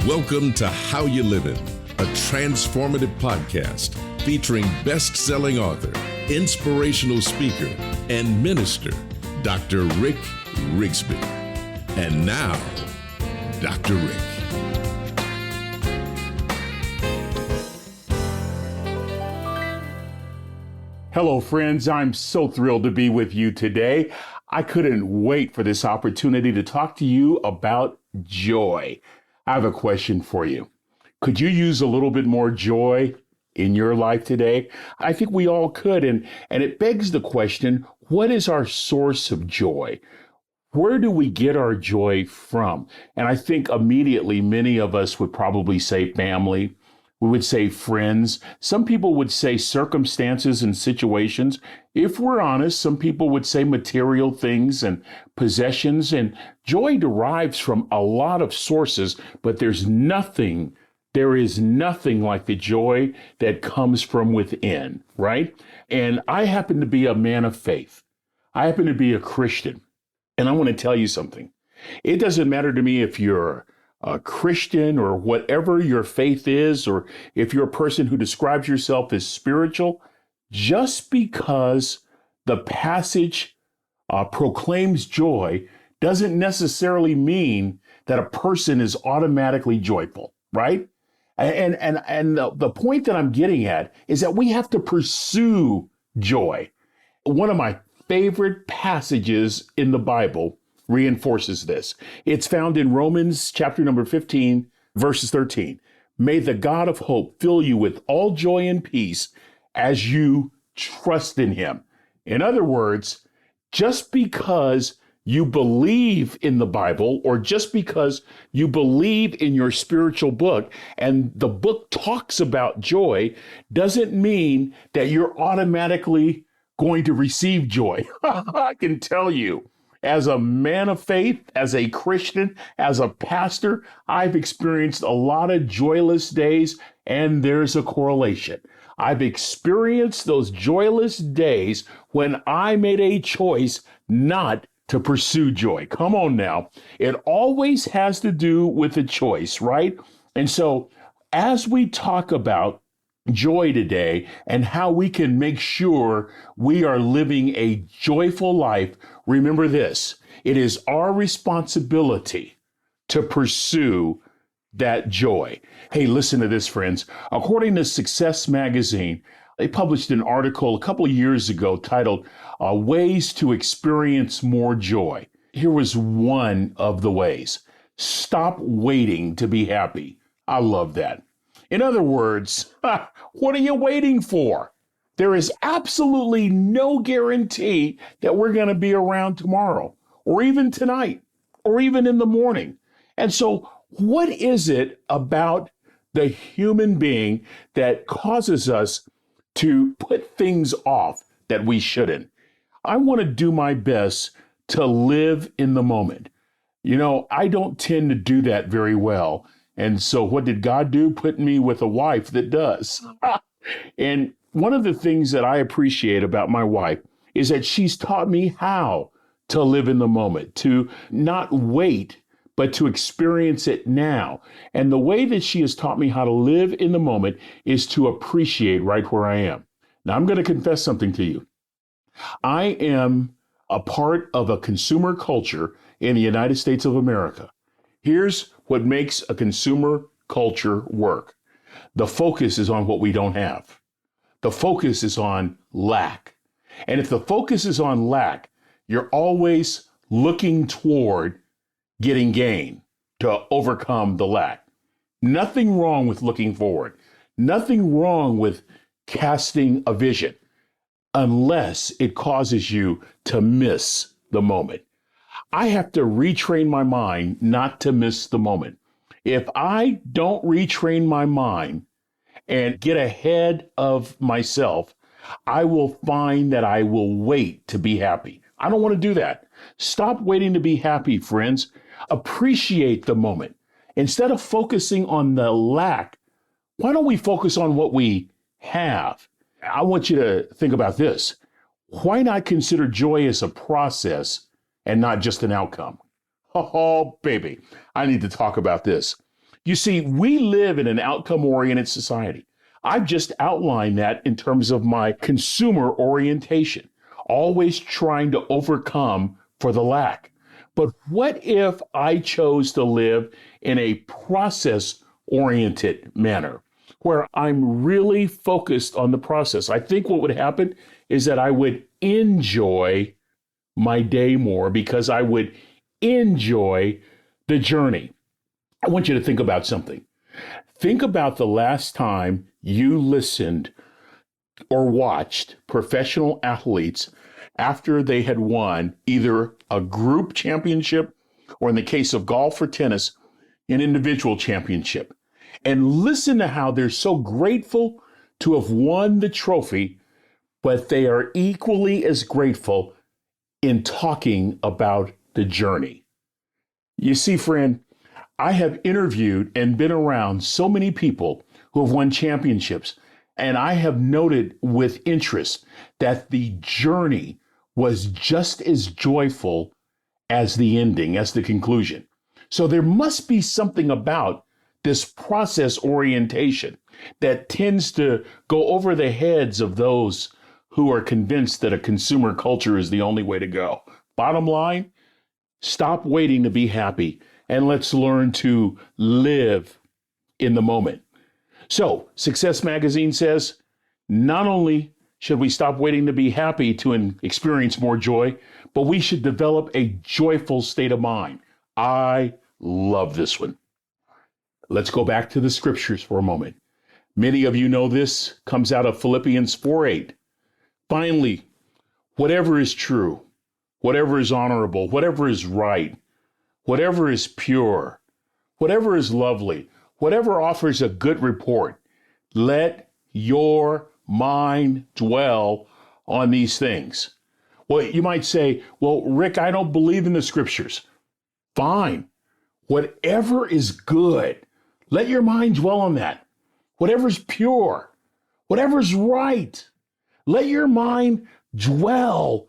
Welcome to How You Livin', a transformative podcast featuring best-selling author, inspirational speaker, and minister, Dr. Rick Rigsby. And now, Dr. Rick. Hello, friends. I'm so thrilled to be with you today. I couldn't wait for this opportunity to talk to you about joy. I have a question for you. Could you use a little bit more joy in your life today? I think we all could. And it begs the question, what is our source of joy? Where do we get our joy from? And I think immediately many of us would probably say family. We would say friends. Some people would say circumstances and situations. If we're honest, some people would say material things and possessions. And joy derives from a lot of sources, but there is nothing like the joy that comes from within, right? And I happen to be a man of faith. I happen to be a Christian. And I want to tell you something. It doesn't matter to me if you're a Christian or whatever your faith is, or if you're a person who describes yourself as spiritual, just because the passage proclaims joy doesn't necessarily mean that a person is automatically joyful, right? And the point that I'm getting at is that we have to pursue joy. One of my favorite passages in the Bible reinforces this. It's found in Romans chapter number 15, verses 13. May the God of hope fill you with all joy and peace as you trust in him. In other words, just because you believe in the Bible, or just because you believe in your spiritual book and the book talks about joy, doesn't mean that you're automatically going to receive joy. I can tell you, as a man of faith, as a Christian, as a pastor, I've experienced a lot of joyless days, and there's a correlation. I've experienced those joyless days when I made a choice not to pursue joy. Come on now. It always has to do with a choice, right? And so as we talk about joy today and how we can make sure we are living a joyful life, remember this: it is our responsibility to pursue that joy. Hey, listen to this, friends. According to Success Magazine, they published an article a couple of years ago titled Ways to Experience More Joy. Here was one of the ways. Stop waiting to be happy. I love that. In other words, what are you waiting for? There is absolutely no guarantee that we're going to be around tomorrow, or even tonight, or even in the morning. And so what is it about the human being that causes us to put things off that we shouldn't? I want to do my best to live in the moment. You know, I don't tend to do that very well. And so what did God do? Put me with a wife that does. And one of the things that I appreciate about my wife is that she's taught me how to live in the moment, to not wait, but to experience it now. And the way that she has taught me how to live in the moment is to appreciate right where I am. Now, I'm going to confess something to you. I am a part of a consumer culture in the United States of America. Here's what makes a consumer culture work. The focus is on what we don't have. The focus is on lack. And if the focus is on lack, you're always looking toward getting gain to overcome the lack. Nothing wrong with looking forward. Nothing wrong with casting a vision, unless it causes you to miss the moment. I have to retrain my mind not to miss the moment. If I don't retrain my mind and get ahead of myself, I will find that I will wait to be happy. I don't want to do that. Stop waiting to be happy, friends. Appreciate the moment. Instead of focusing on the lack, why don't we focus on what we have? I want you to think about this. Why not consider joy as a process and not just an outcome? Oh, baby, I need to talk about this. You see, we live in an outcome-oriented society. I've just outlined that in terms of my consumer orientation, always trying to overcome for the lack. But what if I chose to live in a process-oriented manner, where I'm really focused on the process? I think what would happen is that I would enjoy my day more because I would enjoy the journey. I want you to think about something. Think about the last time you listened or watched professional athletes after they had won either a group championship or, in the case of golf or tennis, an individual championship. And listen to how they're so grateful to have won the trophy, but they are equally as grateful in talking about the journey. You see, friend, I have interviewed and been around so many people who have won championships, and I have noted with interest that the journey was just as joyful as the ending, as the conclusion. So there must be something about this process orientation that tends to go over the heads of those who are convinced that a consumer culture is the only way to go. Bottom line, stop waiting to be happy and let's learn to live in the moment. So, Success Magazine says, not only should we stop waiting to be happy to experience more joy, but we should develop a joyful state of mind. I love this one. Let's go back to the scriptures for a moment. Many of you know this comes out of Philippians 4:8. Finally, whatever is true, whatever is honorable, whatever is right, whatever is pure, whatever is lovely, whatever offers a good report, let your mind dwell on these things. Well, you might say, well, Rick, I don't believe in the scriptures. Fine. Whatever is good, let your mind dwell on that. Whatever's pure, whatever's right, let your mind dwell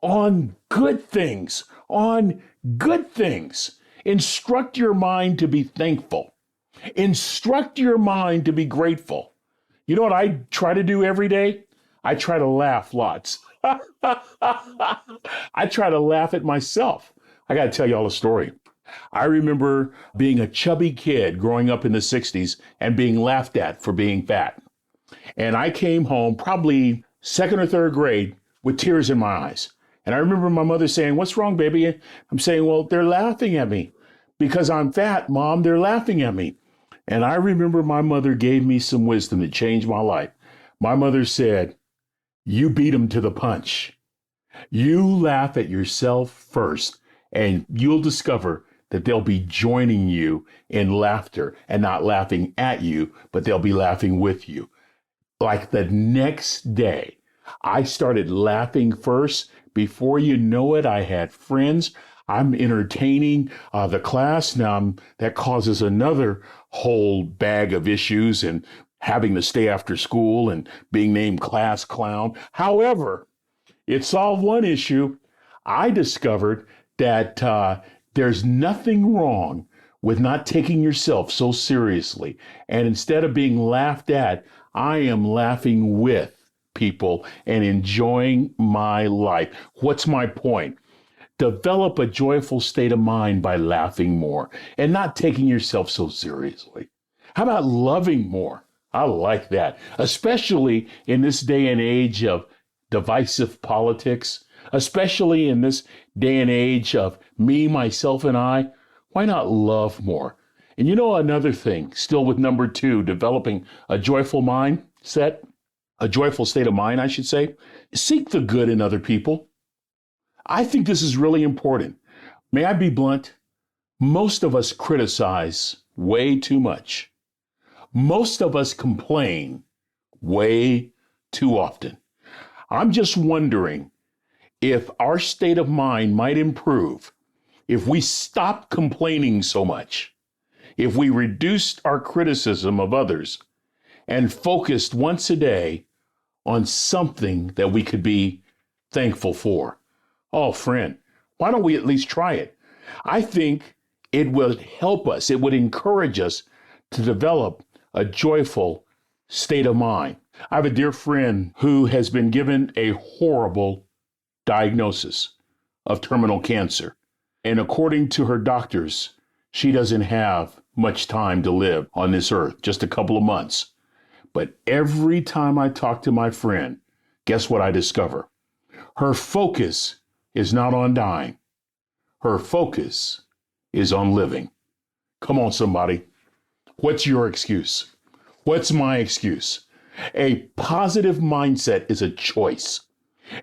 on good things, on good things. Instruct your mind to be thankful. Instruct your mind to be grateful. You know what I try to do every day? I try to laugh lots. I try to laugh at myself. I got to tell you all a story. I remember being a chubby kid growing up in the 60s and being laughed at for being fat. And I came home probably second or third grade with tears in my eyes. And I remember my mother saying, "What's wrong, baby?" I'm saying, "Well, they're laughing at me because I'm fat, Mom. They're laughing at me." And I remember my mother gave me some wisdom that changed my life. My mother said, "You beat them to the punch. You laugh at yourself first, and you'll discover that they'll be joining you in laughter and not laughing at you, but they'll be laughing with you." Like the next day, I started laughing first. Before you know it, I had friends. I'm entertaining the class. Now that causes another whole bag of issues and having to stay after school and being named class clown. However, it solved one issue. I discovered that there's nothing wrong with not taking yourself so seriously. And instead of being laughed at, I am laughing with people and enjoying my life. What's my point? Develop a joyful state of mind by laughing more and not taking yourself so seriously. How about loving more? I like that, especially in this day and age of divisive politics, especially in this day and age of me, myself, and I. Why not love more? And you know another thing, still with number 2, developing a joyful mindset, a joyful state of mind, I should say. Seek the good in other people. I think this is really important. May I be blunt? Most of us criticize way too much. Most of us complain way too often. I'm just wondering if our state of mind might improve if we stopped complaining so much, if we reduced our criticism of others and focused once a day on something that we could be thankful for. Oh, friend, why don't we at least try it? I think it would help us. It would encourage us to develop a joyful state of mind. I have a dear friend who has been given a horrible diagnosis of terminal cancer. And according to her doctors, she doesn't have much time to live on this earth, just a couple of months. But every time I talk to my friend, guess what I discover? Her focus is not on dying. Her focus is on living. Come on, somebody. What's your excuse? What's my excuse? A positive mindset is a choice.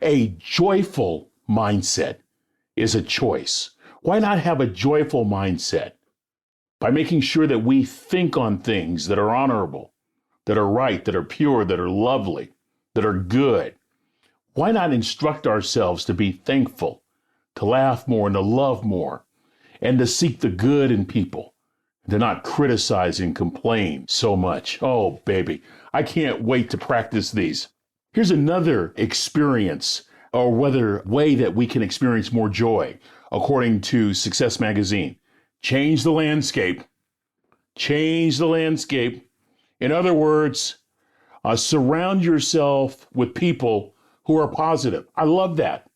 A joyful mindset is a choice. Why not have a joyful mindset? By making sure that we think on things that are honorable, that are right, that are pure, that are lovely, that are good. Why not instruct ourselves to be thankful, to laugh more and to love more, and to seek the good in people, to not criticize and complain so much? Oh, baby, I can't wait to practice these. Here's another experience, or whether way that we can experience more joy, according to Success Magazine. Change the landscape. Change the landscape. In other words, surround yourself with people who are positive. I love that.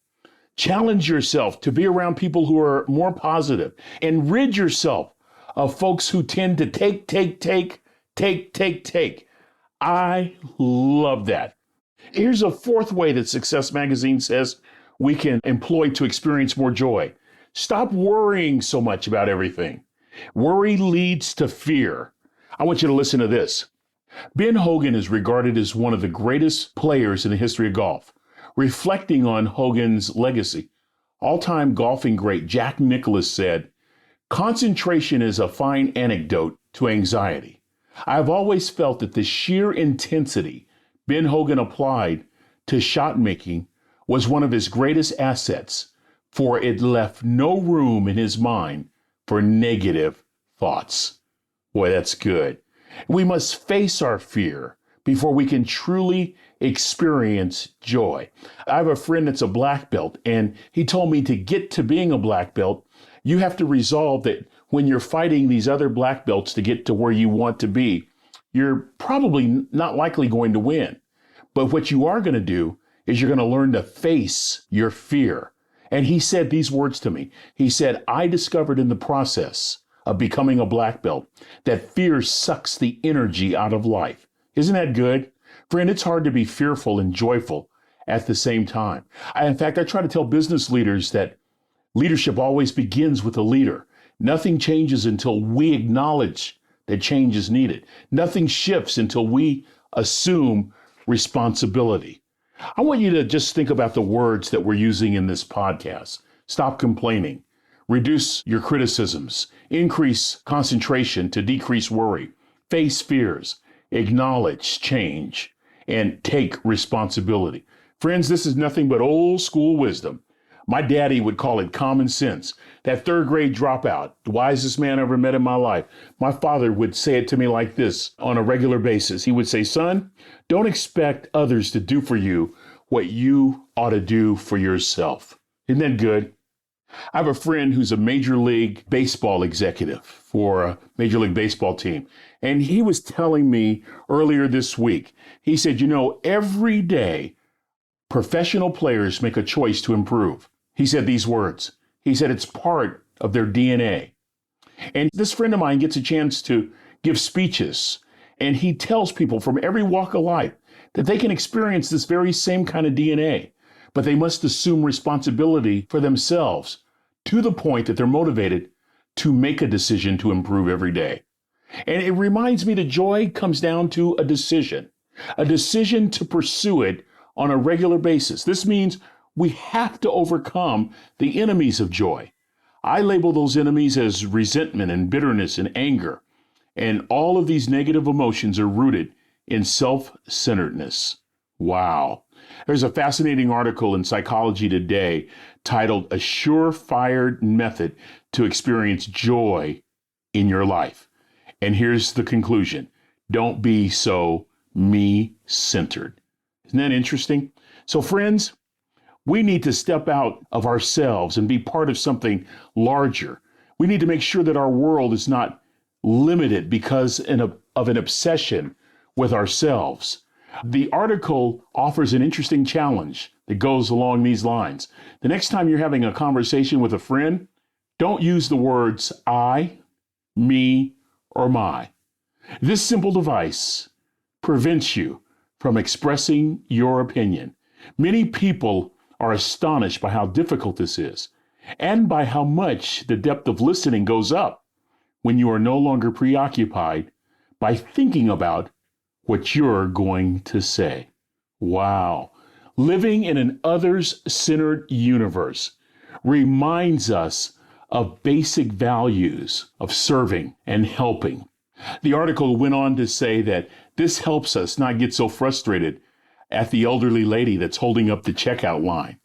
Challenge yourself to be around people who are more positive, and rid yourself of folks who tend to take. I love that. Here's a fourth way that Success Magazine says we can employ to experience more joy. Stop worrying so much about everything. Worry leads to fear. I want you to listen to this. Ben Hogan is regarded as one of the greatest players in the history of golf. Reflecting on Hogan's legacy, all-time golfing great Jack Nicklaus said, "Concentration is a fine antidote to anxiety. I've always felt that the sheer intensity Ben Hogan applied to shot making was one of his greatest assets, for it left no room in his mind for negative thoughts." Boy, that's good. We must face our fear before we can truly experience joy. I have a friend that's a black belt, and he told me to get to being a black belt, you have to resolve that when you're fighting these other black belts to get to where you want to be, you're probably not likely going to win. But what you are going to do is you're going to learn to face your fear. And he said these words to me. He said, "I discovered in the process of becoming a black belt that fear sucks the energy out of life." Isn't that good? Friend, it's hard to be fearful and joyful at the same time. In fact, I try to tell business leaders that leadership always begins with a leader. Nothing changes until we acknowledge that change is needed. Nothing shifts until we assume responsibility. I want you to just think about the words that we're using in this podcast. Stop complaining. Reduce your criticisms. Increase concentration to decrease worry. Face fears. Acknowledge change. And take responsibility. Friends, this is nothing but old school wisdom. My daddy would call it common sense. That third grade dropout, the wisest man I ever met in my life. My father would say it to me like this on a regular basis. He would say, "Son, don't expect others to do for you what you ought to do for yourself." Isn't that good? I have a friend who's a Major League Baseball executive for a Major League Baseball team. And he was telling me earlier this week, he said, every day professional players make a choice to improve. He said these words. He said it's part of their DNA. And this friend of mine gets a chance to give speeches, and he tells people from every walk of life that they can experience this very same kind of DNA, but they must assume responsibility for themselves to the point that they're motivated to make a decision to improve every day. And it reminds me that joy comes down to a decision to pursue it on a regular basis. This means we have to overcome the enemies of joy. I label those enemies as resentment and bitterness and anger. And all of these negative emotions are rooted in self-centeredness. Wow. There's a fascinating article in Psychology Today titled "A Surefire Method to Experience Joy in Your Life." And here's the conclusion. Don't be so me-centered. Isn't that interesting? So friends, we need to step out of ourselves and be part of something larger. We need to make sure that our world is not limited because of an obsession with ourselves. The article offers an interesting challenge that goes along these lines. The next time you're having a conversation with a friend, don't use the words I, me, or my. This simple device prevents you from expressing your opinion. Many people are astonished by how difficult this is and by how much the depth of listening goes up when you are no longer preoccupied by thinking about what you're going to say. Wow. Living in an others-centered universe reminds us of basic values of serving and helping. The article went on to say that this helps us not get so frustrated at the elderly lady that's holding up the checkout line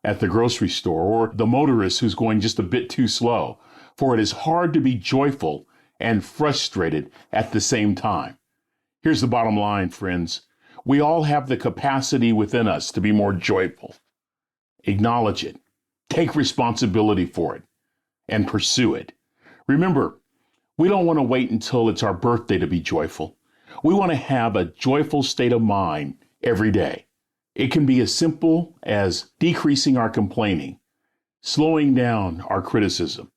at the grocery store, or the motorist who's going just a bit too slow, for it is hard to be joyful and frustrated at the same time. Here's the bottom line, friends. We all have the capacity within us to be more joyful. Acknowledge it, take responsibility for it, and pursue it. Remember, we don't want to wait until it's our birthday to be joyful. We want to have a joyful state of mind every day. It can be as simple as decreasing our complaining, slowing down our criticism,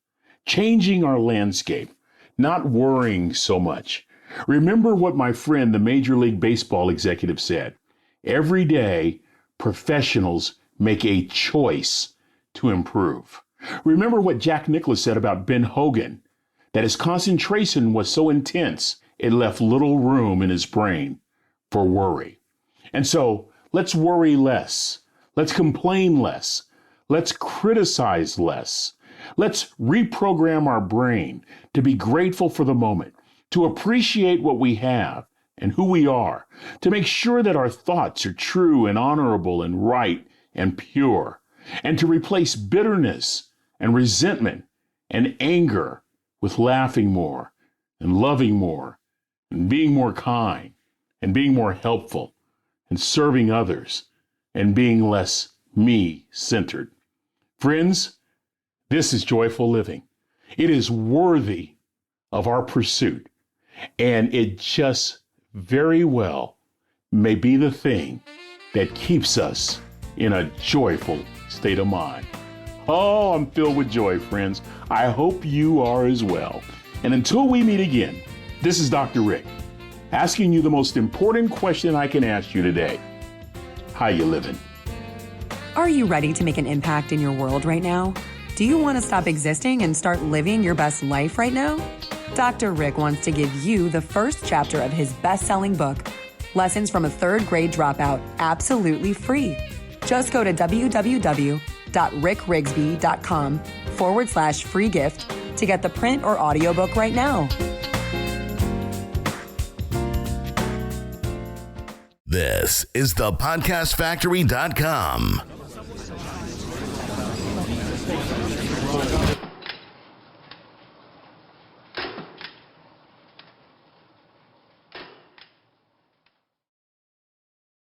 changing our landscape, not worrying so much. Remember what my friend, the Major League Baseball executive, said. Every day, professionals make a choice to improve. Remember what Jack Nicklaus said about Ben Hogan, that his concentration was so intense, it left little room in his brain for worry. And so, let's worry less. Let's complain less. Let's criticize less. Let's reprogram our brain to be grateful for the moment, to appreciate what we have and who we are, to make sure that our thoughts are true and honorable and right and pure, and to replace bitterness and resentment and anger with laughing more and loving more and being more kind and being more helpful and serving others and being less me-centered. Friends, this is joyful living. It is worthy of our pursuit, and it just very well may be the thing that keeps us in a joyful state of mind. Oh, I'm filled with joy, friends. I hope you are as well. And until we meet again, this is Dr. Rick, asking you the most important question I can ask you today. How you living? Are you ready to make an impact in your world right now? Do you want to stop existing and start living your best life right now? Dr. Rick wants to give you the first chapter of his best-selling book, Lessons from a Third Grade Dropout, absolutely free. Just go to www.rickrigsby.com/free gift to get the print or audiobook right now. This is thepodcastfactory.com.